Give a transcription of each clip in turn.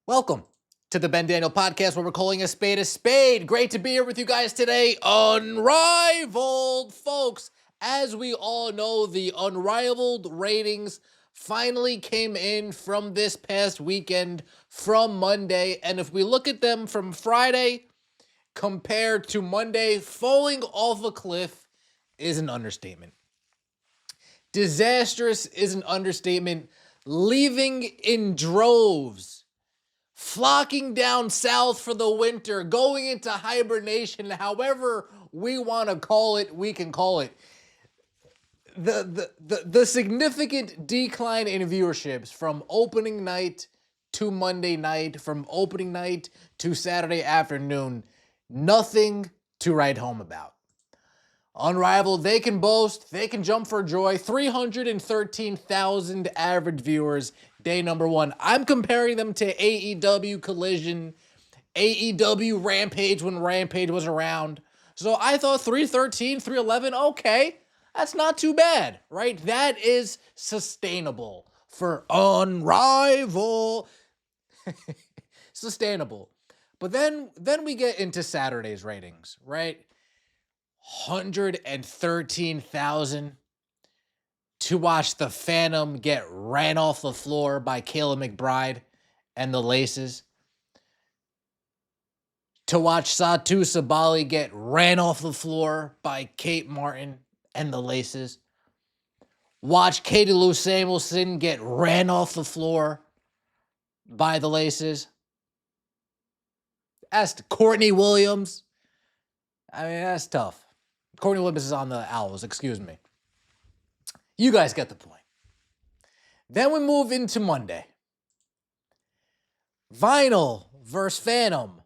Welcome to the Ben Daniel Podcast, where we're calling a spade a spade. Great to be here with you guys today. Unrivaled, folks. As we all know, the Unrivaled ratings finally came in from this past weekend, from Monday. And if we look at them from Friday compared to Monday, falling off a cliff is an understatement. Disastrous is an understatement. Leaving in droves, flocking down south for the winter, going into hibernation, however we want to call it, we can call it. The significant decline in viewerships from opening night to Monday night, from opening night to Saturday afternoon, nothing to write home about. Unrivaled, they can boast, they can jump for joy. 313,000 average viewers, day number one. I'm comparing them to AEW Collision, AEW Rampage when Rampage was around. So I thought 313, 311, okay, that's not too bad, right? That is sustainable for Unrivaled. Sustainable. But then we get into Saturday's ratings, right? 113,000 to watch the Phantom get ran off the floor by Kayla McBride and the Laces. To watch Satu Sabali get ran off the floor by Kate Martin and the Laces. Watch Katie Lou Samuelson get ran off the floor by the Laces. That's Courtney Williams. I mean, that's tough. Courtney Williams is on the Owls, excuse me. You guys get the point. Then we move into Monday. Vinyl versus Phantom,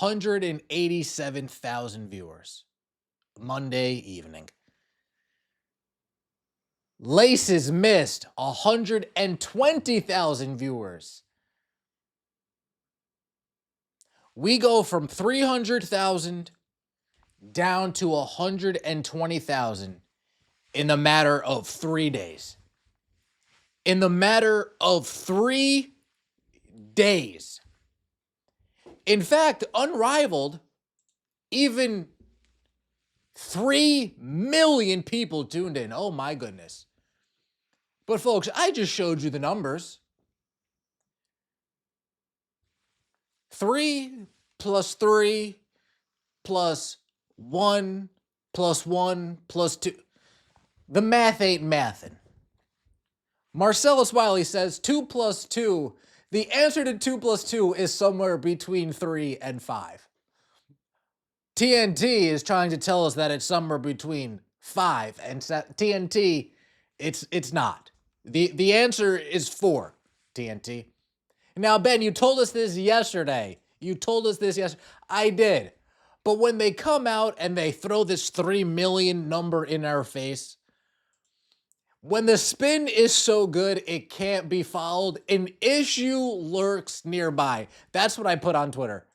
187,000 viewers. Monday evening. Laces missed, 120,000 viewers. We go from 300,000 down to 120,000 in a matter of 3 days. In the matter of 3 days. In fact, Unrivaled, even 3 million people tuned in. Oh my goodness. But folks, I just showed you the numbers. 3 plus 3 plus 1 plus 1 plus 2. The math ain't mathin'. Marcellus Wiley says 2 plus 2. The answer to 2 plus 2 is somewhere between 3 and 5. TNT is trying to tell us that it's somewhere between 5 and TNT, it's not. The answer is 4, TNT. Now, Ben, you told us this yesterday. I did. But when they come out and they throw this 3 million number in our face, when the spin is so good it can't be followed, an issue lurks nearby. That's what I put on Twitter.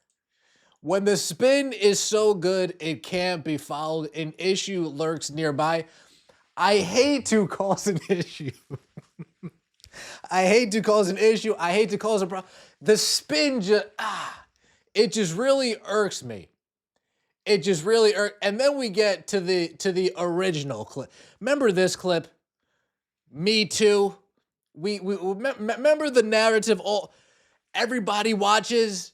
When the spin is so good it can't be followed, an issue lurks nearby. I hate to cause an issue. I hate to cause a problem. The spin it just really irks me. And then we get to the original clip. Remember this clip? Me Too. We remember the narrative. Everybody watches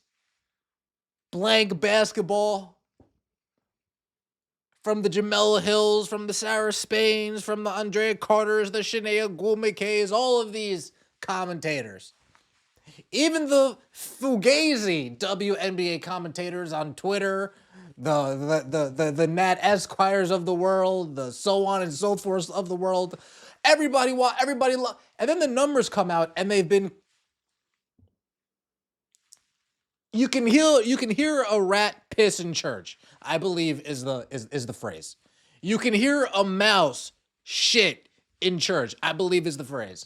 blank basketball. From the Jamela Hills, from the Sarah Spains, from the Andrea Carters, the Shania Gulmikays, all of these commentators. Even the Fugazi WNBA commentators on Twitter, the Nat Esquires of the world, the so on and so forth of the world. Everybody and then the numbers come out and they've been. You can hear a rat piss in church, I believe is the phrase. You can hear a mouse shit in church, I believe is the phrase.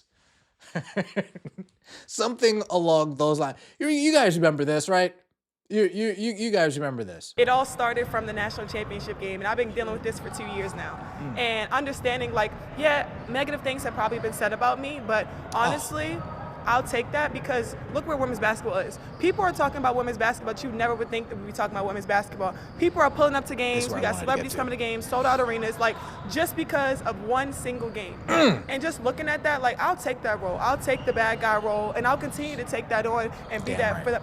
Something along those lines. You guys remember this, right? You guys remember this. It all started from the national championship game, and I've been dealing with this for 2 years now. And understanding, like, yeah, negative things have probably been said about me, but honestly, I'll take that because look where women's basketball is. People are talking about women's basketball, but you never would think that we'd be talking about women's basketball. People are pulling up to games. We got celebrities coming to games, sold out arenas, like just because of one single game. And just looking at that, like I'll take that role. I'll take the bad guy role, and I'll continue to take that on and be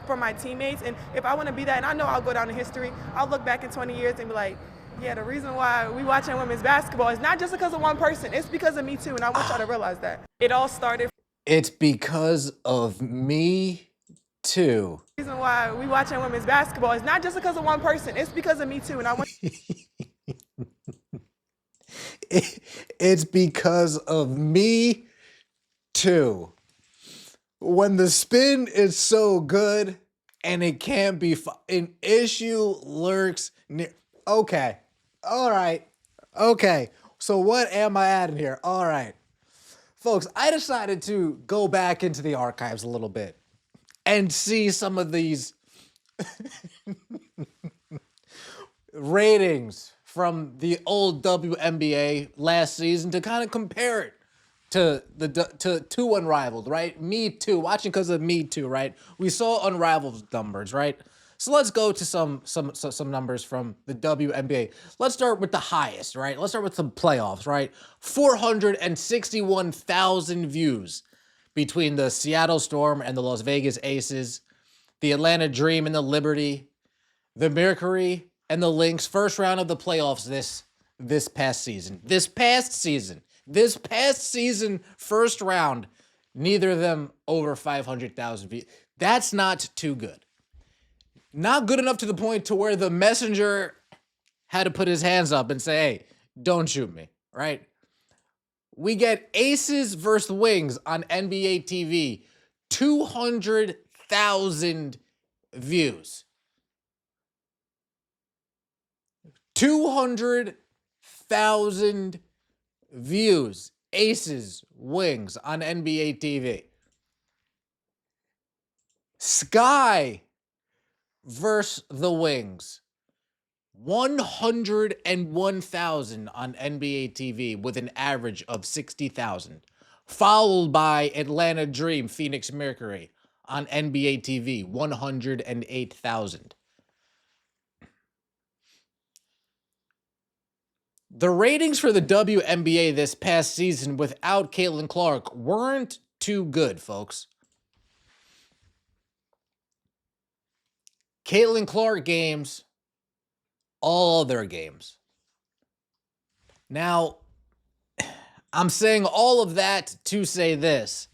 for my teammates. And if I want to be that, and I know I'll go down in history, I'll look back in 20 years and be like, yeah, the reason why we watching women's basketball is not just because of one person. It's because of me too, and I want y'all to realize that. It all started. It's because of me too. The reason why we watching women's basketball is not just because of one person. It's because of me too, and I want. It's because of me too. When the spin is so good and it can't be, an issue lurks near. Okay. All right. Okay. So what am I adding here? All right. Folks, I decided to go back into the archives a little bit and see some of these ratings from the old WNBA last season to kind of compare it to Unrivaled, right? Me Too, watching because of Me Too, right? We saw Unrivaled numbers, right? So let's go to some numbers from the WNBA. Let's start with the highest, right? Let's start with some playoffs, right? 461,000 views between the Seattle Storm and the Las Vegas Aces, the Atlanta Dream and the Liberty, the Mercury and the Lynx. First round of the playoffs this past season. This past season, first round, neither of them over 500,000 views. That's not too good. Not good enough to the point to where the messenger had to put his hands up and say, hey, don't shoot me, right? We get Aces versus Wings on NBA TV, 200,000 views. 200,000 views. Aces, Wings on NBA TV. Sky versus the Wings, 101,000 on NBA TV with an average of 60,000, followed by Atlanta Dream, Phoenix Mercury on NBA TV, 108,000. The ratings for the WNBA this past season without Caitlin Clark weren't too good, folks. Caitlin Clark games, all other games. Now, I'm saying all of that to say this.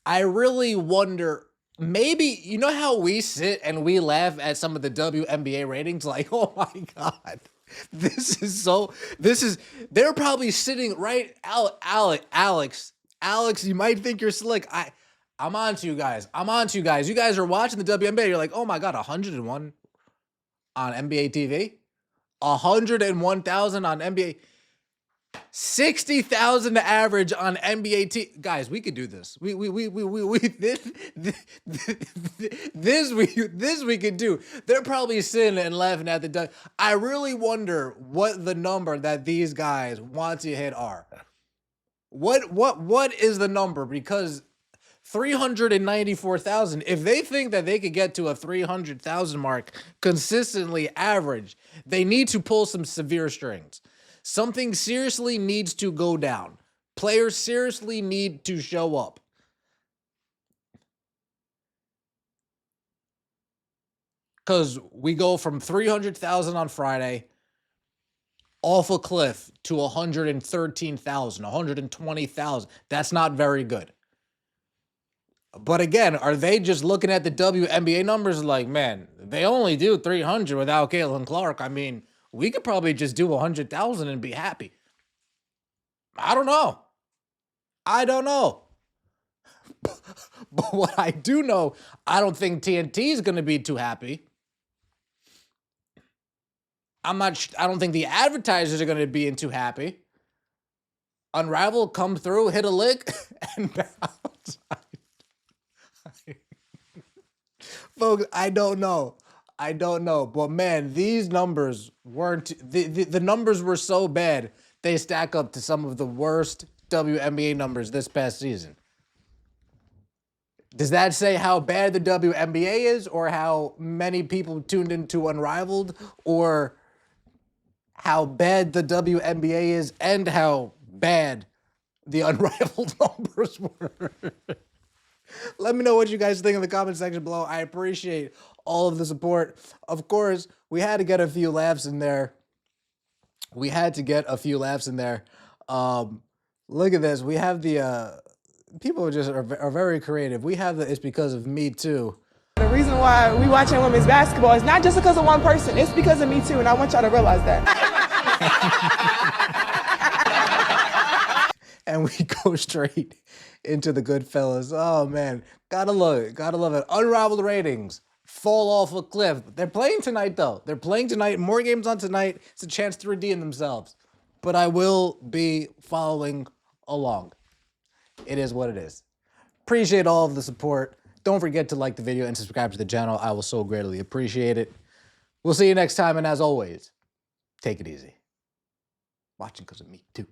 I really wonder, maybe, you know how we sit and we laugh at some of the WNBA ratings? Like, oh my God, they're probably sitting right, Alex, you might think you're slick. I'm on to you guys. You guys are watching the WNBA. You're like, oh my God, 101 on NBA TV, 101,000 on NBA, 60,000 average on NBA TV. Guys, we could do this. This we could do. They're probably sitting and laughing at the. I really wonder what the number that these guys want to hit are. What is the number? Because 394,000. If they think that they could get to a 300,000 mark consistently average, they need to pull some severe strings. Something seriously needs to go down. Players seriously need to show up. Because we go from 300,000 on Friday off a cliff to 113,000, 120,000. That's not very good. But again, are they just looking at the WNBA numbers like, man, they only do 300 without Caitlin Clark? I mean, we could probably just do 100,000 and be happy. I don't know. But what I do know, I don't think TNT is going to be too happy. I don't think the advertisers are going to be too happy. Unrivaled, come through, hit a lick, and bounce. Folks, I don't know. But man, these numbers weren't, the numbers were so bad, they stack up to some of the worst WNBA numbers this past season. Does that say how bad the WNBA is, or how many people tuned into Unrivaled, or how bad the WNBA is and how bad the Unrivaled numbers were? Let me know what you guys think in the comment section below. I appreciate all of the support. Of course, we had to get a few laughs in there. Look at this. We have the people just are very creative. We have the "It's because of me too." The reason why we watching women's basketball is not just because of one person. It's because of me too, and I want y'all to realize that. And we go straight into the Goodfellas. Oh man, gotta love it. Unrivaled ratings fall off a cliff. They're playing tonight though. More games on tonight. It's a chance to redeem themselves. But I will be following along. It is what it is. Appreciate all of the support. Don't forget to like the video and subscribe to the channel. I will so greatly appreciate it. We'll see you next time, and as always, take it easy. Watching because of me too.